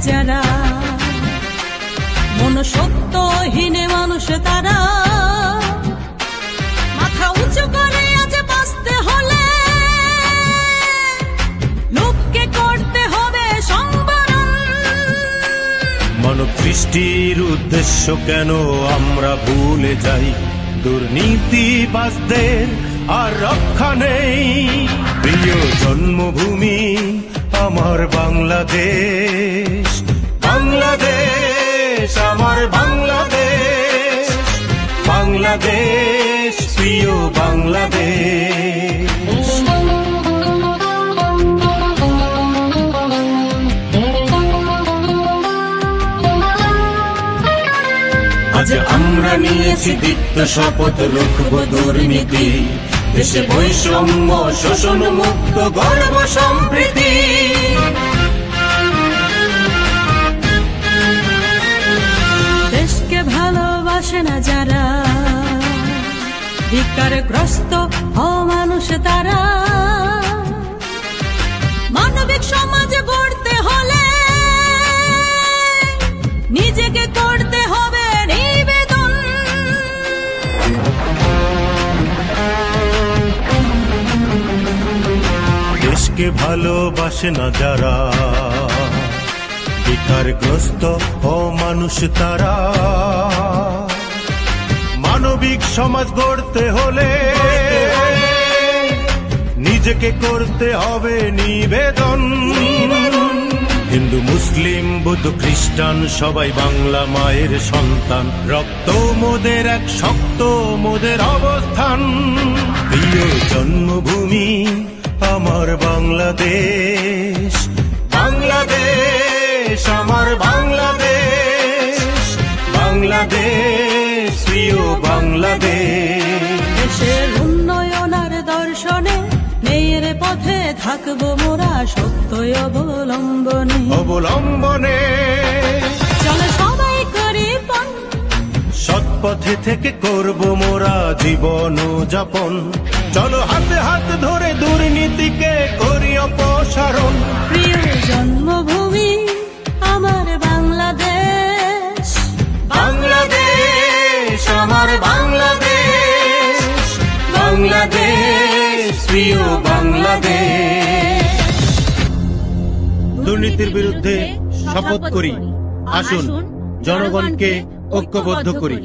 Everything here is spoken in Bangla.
যারা, মনুষ্যত্বহীনে মানুষ তারা, মাথা উঁচু করে আজ বাঁচতে হলে লোককে করতে হবে সংবরণ। মানব সৃষ্টির উদ্দেশ্য কেন আমরা ভুলে যাই, দুর্নীতিবাজদের আর রক্ষা নেই। প্রিয় জন্মভূমি আমার বাংলাদেশ, বাংলাদেশ আমার বাংলাদেশ, বাংলাদেশ প্রিয় বাংলাদেশ। আজ আমরা নিয়েছি দীপ্ত শপথ, রুখব দুর্নীতি, দেশে বৈষম্য শোষণ মুক্ত গর্ব সম্প্রীতি। দেশকে ভালোবাসে না যারা, ধিক্কারগ্রস্ত অমানুষ তারা, মানবিক সমাজ গড়তে হলে নিজেকে করতে হবে নিবেদন। দেশকে ভালোবাসে না যারা, ধিক্কারগ্রস্ত অমানুষ তারা, মানবিক সমাজ গড়তে হলে নিজেকে করতে হবে নিবেদন। হিন্দু মুসলিম বৌদ্ধ খ্রিস্টান সবাই বাংলা মায়ের সন্তান, রক্ত মোদের এক, শক্ত মোদের অবস্থান। প্রিয় জন্মভূমি আমার বাংলাদেশ, বাংলাদেশ আমার বাংলাদেশ, বাংলাদেশ প্রিয় বাংলাদেশ। দেশের উন্নয়নের দর্শনে ন্যায়ের পথে থাকবো মোরা সত্য অবলম্বনে, অবলম্বনে চলো সবাই করি পণ, সৎ পথে থেকে করব মোরা জীবন যাপন। চলো হাতে হাত ধরে দুর্নীতিকে করি অপসারণ। প্রিয় জন্মভূমি আমার বাংলাদেশ, বাংলাদেশ আমার বাংলাদেশ, বাংলাদেশ প্রিয় বাংলাদেশ। দুর্নীতির বিরুদ্ধে শপথ করি, আসুন জনগণকে ঐক্যবদ্ধ করি।